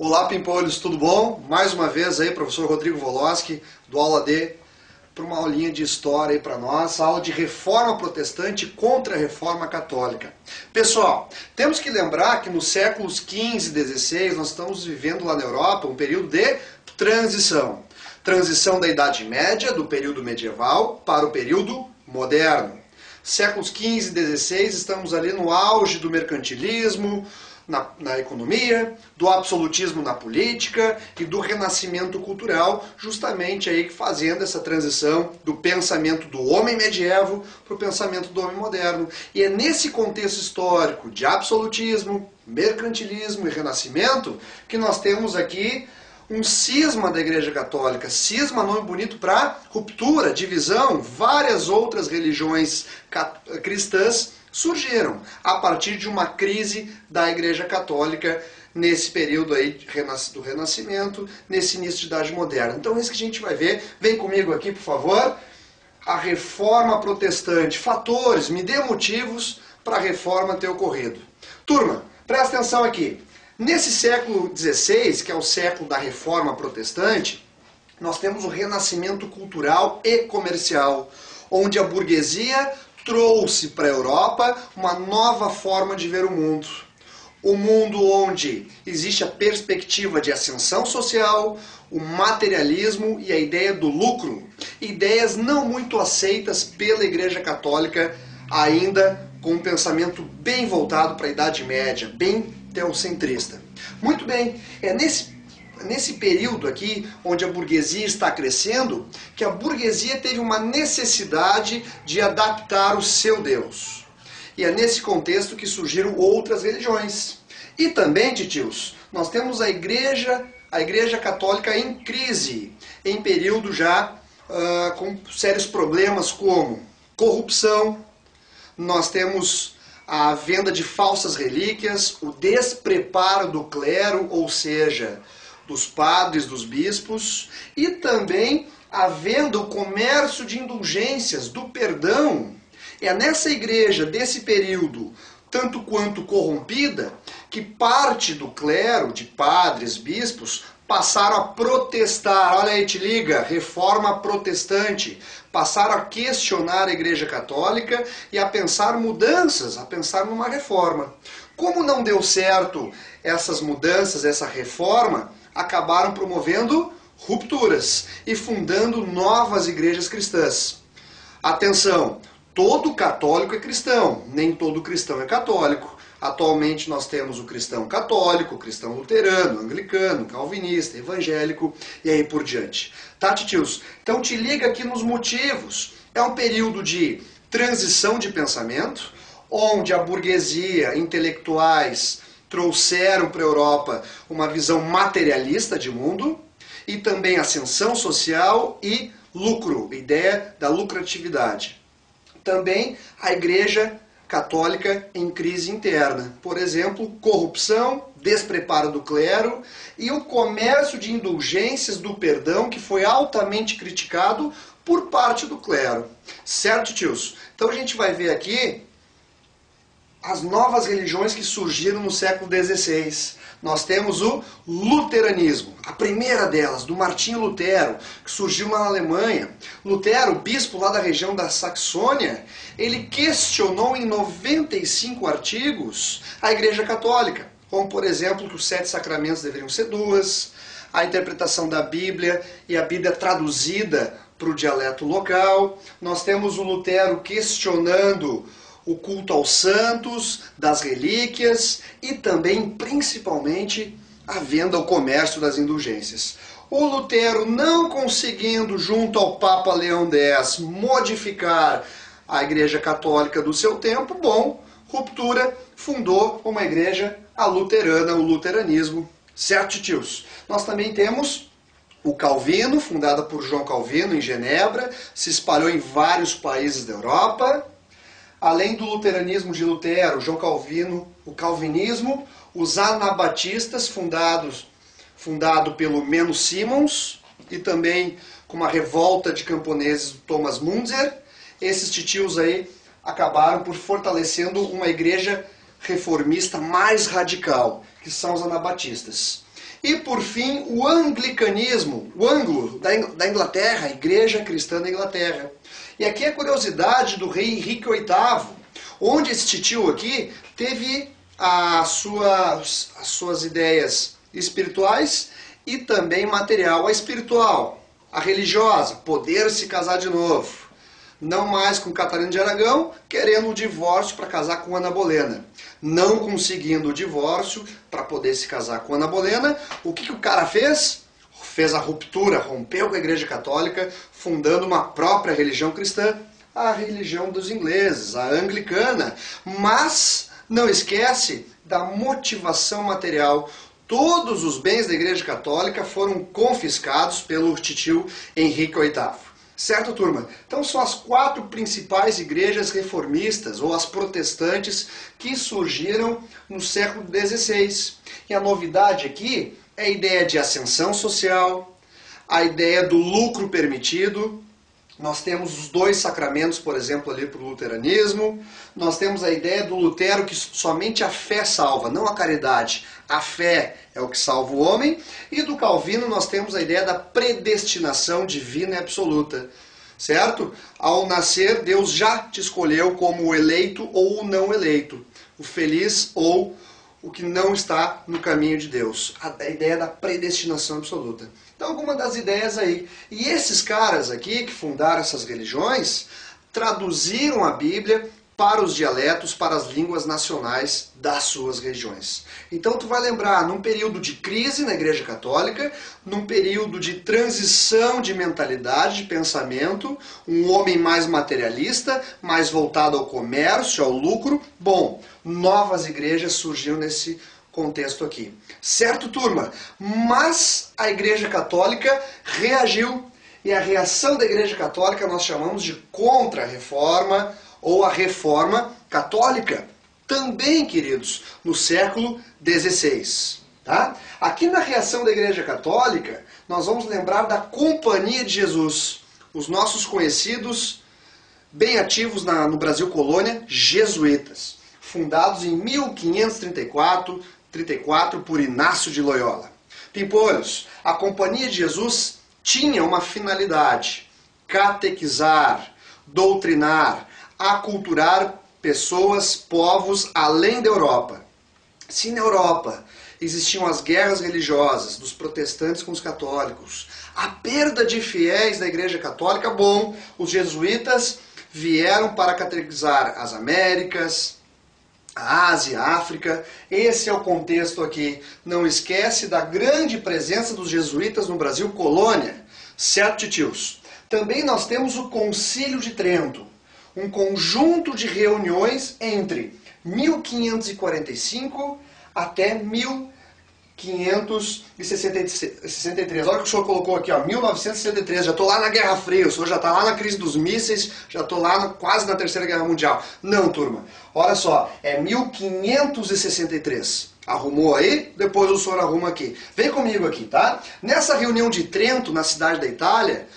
Olá, Pimpolhos, tudo bom? Mais uma vez aí, professor Rodrigo Woloski, do Aula D, para uma aulinha de história aí para nós, aula de reforma protestante contra a reforma católica. Pessoal, temos que lembrar que nos séculos XV e XVI nós estamos vivendo lá na Europa um período de transição. Transição da Idade Média, do período medieval, para o período moderno. Séculos XV e XVI estamos ali no auge do mercantilismo, na economia, do absolutismo na política e do renascimento cultural, justamente aí fazendo essa transição do pensamento do homem medievo para o pensamento do homem moderno. E é nesse contexto histórico de absolutismo, mercantilismo e renascimento que nós temos aqui um cisma da Igreja Católica. Cisma, nome bonito para ruptura, divisão. Várias outras religiões cristãs surgiram a partir de uma crise da Igreja Católica nesse período aí do Renascimento, nesse início de Idade Moderna. Então é isso que a gente vai ver. Vem comigo aqui, por favor. A Reforma Protestante. Fatores, me dê motivos para a Reforma ter ocorrido. Turma, presta atenção aqui. Nesse século XVI, que é o século da Reforma Protestante, nós temos o renascimento cultural e comercial, onde a burguesia trouxe para a Europa uma nova forma de ver o mundo. O mundo onde existe a perspectiva de ascensão social, o materialismo e a ideia do lucro. Ideias não muito aceitas pela Igreja Católica, ainda com um pensamento bem voltado para a Idade Média, bem teocentrista. Muito bem, é nesse período aqui, onde a burguesia está crescendo, que a burguesia teve uma necessidade de adaptar o seu Deus. E é nesse contexto que surgiram outras religiões. E também, titios, nós temos a Igreja Católica em crise, em período já com sérios problemas como corrupção, nós temos a venda de falsas relíquias, o despreparo do clero, ou seja, dos padres, dos bispos, e também a venda, o comércio de indulgências, do perdão. É nessa igreja desse período, tanto quanto corrompida, que parte do clero, de padres, bispos, passaram a protestar. Olha aí, te liga, reforma protestante. Passaram a questionar a Igreja Católica e a pensar mudanças, a pensar numa reforma. Como não deu certo essas mudanças, essa reforma, acabaram promovendo rupturas e fundando novas igrejas cristãs. Atenção, todo católico é cristão, nem todo cristão é católico. Atualmente nós temos o cristão católico, o cristão luterano, anglicano, calvinista, evangélico e aí por diante. Tá, titios? Então te liga aqui nos motivos. É um período de transição de pensamento, onde a burguesia, intelectuais, trouxeram para a Europa uma visão materialista de mundo e também ascensão social e lucro, ideia da lucratividade. Também a Igreja Católica em crise interna. Por exemplo, corrupção, despreparo do clero e o comércio de indulgências do perdão, que foi altamente criticado por parte do clero. Certo, tios? Então a gente vai ver aqui as novas religiões que surgiram no século XVI. Nós temos o luteranismo, a primeira delas, do Martinho Lutero, que surgiu lá na Alemanha. Lutero, bispo lá da região da Saxônia, ele questionou em 95 artigos a Igreja Católica, como por exemplo que os 7 sacramentos deveriam ser 2, a interpretação da Bíblia e a Bíblia traduzida para o dialeto local. Nós temos o Lutero questionando o culto aos santos, das relíquias e também, principalmente, a venda, o comércio das indulgências. O Lutero, não conseguindo, junto ao Papa Leão X, modificar a Igreja Católica do seu tempo, ruptura, fundou uma igreja, a luterana, o luteranismo. Certo, tios? Nós também temos o Calvino, fundada por João Calvino em Genebra, se espalhou em vários países da Europa. Além do luteranismo de Lutero, João Calvino, o calvinismo, os anabatistas, fundado pelo Menno Simons, e também com uma revolta de camponeses do Thomas Müntzer. Esses titios aí acabaram por fortalecendo uma igreja reformista mais radical, que são os anabatistas. E por fim, o anglicanismo, o ângulo da Inglaterra, a Igreja Cristã da Inglaterra. E aqui a curiosidade do rei Henrique VIII, onde esse titio aqui teve as suas ideias espirituais e também material. A espiritual, a religiosa, poder se casar de novo. Não mais com Catarina de Aragão, querendo o divórcio para casar com Ana Bolena. Não conseguindo o divórcio para poder se casar com Ana Bolena, o que o cara fez? Fez a ruptura, rompeu com a Igreja Católica, fundando uma própria religião cristã, a religião dos ingleses, a anglicana. Mas não esquece da motivação material. Todos os bens da Igreja Católica foram confiscados pelo titio Henrique VIII. Certo, turma? Então são as 4 principais igrejas reformistas, ou as protestantes, que surgiram no século XVI. E a novidade aqui é a ideia de ascensão social, a ideia do lucro permitido. Nós temos os 2 sacramentos, por exemplo, ali para o luteranismo. Nós temos a ideia do Lutero que somente a fé salva, não a caridade. A fé é o que salva o homem. E do Calvino nós temos a ideia da predestinação divina e absoluta. Certo? Ao nascer, Deus já te escolheu como o eleito ou o não eleito. O feliz ou o que não está no caminho de Deus. A ideia da predestinação absoluta. Então, alguma das ideias aí. E esses caras aqui, que fundaram essas religiões, traduziram a Bíblia para os dialetos, para as línguas nacionais das suas regiões. Então, tu vai lembrar, num período de crise na Igreja Católica, num período de transição de mentalidade, de pensamento, um homem mais materialista, mais voltado ao comércio, ao lucro. Bom, novas igrejas surgiram nesse contexto aqui. Certo, turma? Mas a Igreja Católica reagiu. E a reação da Igreja Católica nós chamamos de Contra-Reforma ou a Reforma Católica. Também, queridos, no século XVI. Tá? Aqui na reação da Igreja Católica, nós vamos lembrar da Companhia de Jesus. Os nossos conhecidos, bem ativos no Brasil Colônia, jesuítas. Fundados em 1534 por Inácio de Loyola. Pimpolhos, a Companhia de Jesus tinha uma finalidade: catequizar, doutrinar, aculturar pessoas, povos além da Europa. Se na Europa existiam as guerras religiosas dos protestantes com os católicos, a perda de fiéis da Igreja Católica, bom, os jesuítas vieram para catequizar as Américas, a Ásia, a África. Esse é o contexto aqui. Não esquece da grande presença dos jesuítas no Brasil Colônia. Certo, titios? Também nós temos o Concílio de Trento, um conjunto de reuniões entre 1545 até 1563. Olha o que o senhor colocou aqui, ó, 1963. Já estou lá na Guerra Fria, o senhor já está lá na crise dos mísseis, já estou lá quase na Terceira Guerra Mundial. Não, turma. Olha só, é 1563. Arrumou aí? Depois o senhor arruma aqui. Vem comigo aqui, tá? Nessa reunião de Trento, na cidade da Itália,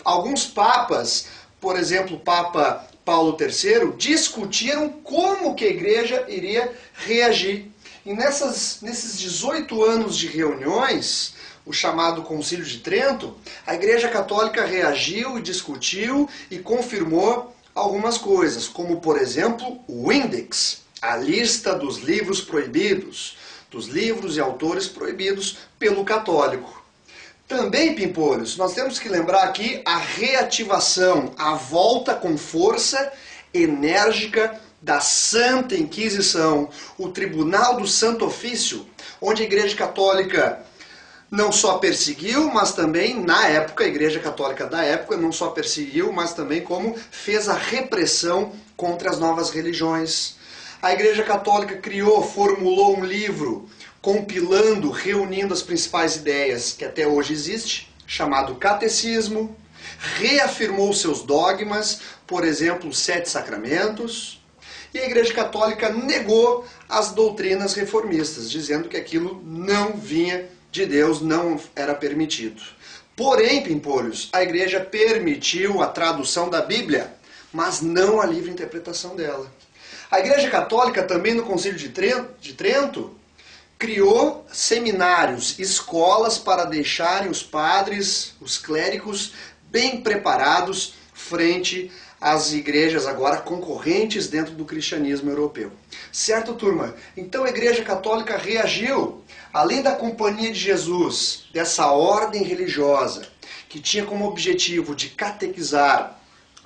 alguns papas, por exemplo, o Papa Paulo III, discutiram como que a igreja iria reagir. E nesses 18 anos de reuniões, o chamado Concílio de Trento, a Igreja Católica reagiu e discutiu e confirmou algumas coisas, como, por exemplo, o Índex, a lista dos livros proibidos, dos livros e autores proibidos pelo católico. Também, pimpolhos, nós temos que lembrar aqui a reativação, a volta com força enérgica da Santa Inquisição, o Tribunal do Santo Ofício, onde a Igreja Católica não só perseguiu, mas também, na época, a Igreja Católica da época não só perseguiu, mas também como fez a repressão contra as novas religiões. A Igreja Católica formulou um livro, compilando, reunindo as principais ideias que até hoje existe, chamado Catecismo, reafirmou seus dogmas, por exemplo, os 7 sacramentos, e a Igreja Católica negou as doutrinas reformistas, dizendo que aquilo não vinha de Deus, não era permitido. Porém, pimpolhos, a Igreja permitiu a tradução da Bíblia, mas não a livre interpretação dela. A Igreja Católica também no Concílio de Trento criou seminários, escolas para deixarem os padres, os clérigos, bem preparados frente às igrejas agora concorrentes dentro do cristianismo europeu. Certo, turma? Então a Igreja Católica reagiu. Além da Companhia de Jesus, dessa ordem religiosa, que tinha como objetivo de catequizar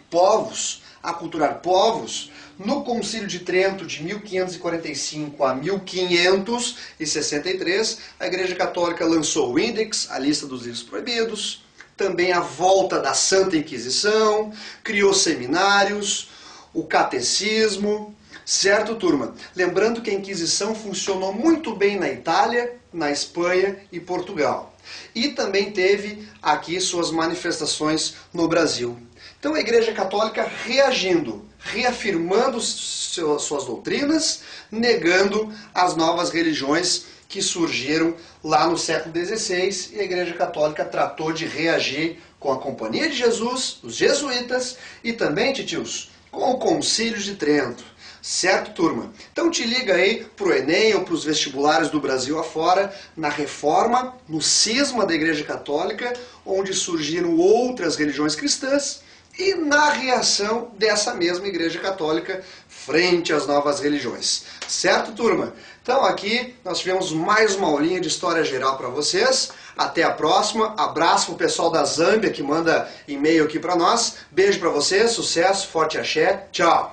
povos, aculturar povos, no Concílio de Trento de 1545 a 1563, a Igreja Católica lançou o Index, a lista dos livros proibidos, também a volta da Santa Inquisição, criou seminários, o catecismo, certo, turma? Lembrando que a Inquisição funcionou muito bem na Itália, na Espanha e Portugal. E também teve aqui suas manifestações no Brasil. Então a Igreja Católica reagindo, reafirmando suas doutrinas, negando as novas religiões que surgiram lá no século XVI, e a Igreja Católica tratou de reagir com a Companhia de Jesus, os jesuítas, e também, titios, com o Concílio de Trento. Certo, turma? Então te liga aí pro Enem ou pros vestibulares do Brasil afora, na reforma, no cisma da Igreja Católica, onde surgiram outras religiões cristãs, e na reação dessa mesma Igreja Católica frente às novas religiões. Certo, turma? Então aqui nós tivemos mais uma aulinha de História Geral para vocês. Até a próxima. Abraço pro pessoal da Zâmbia que manda e-mail aqui para nós. Beijo para vocês, sucesso, forte axé. Tchau!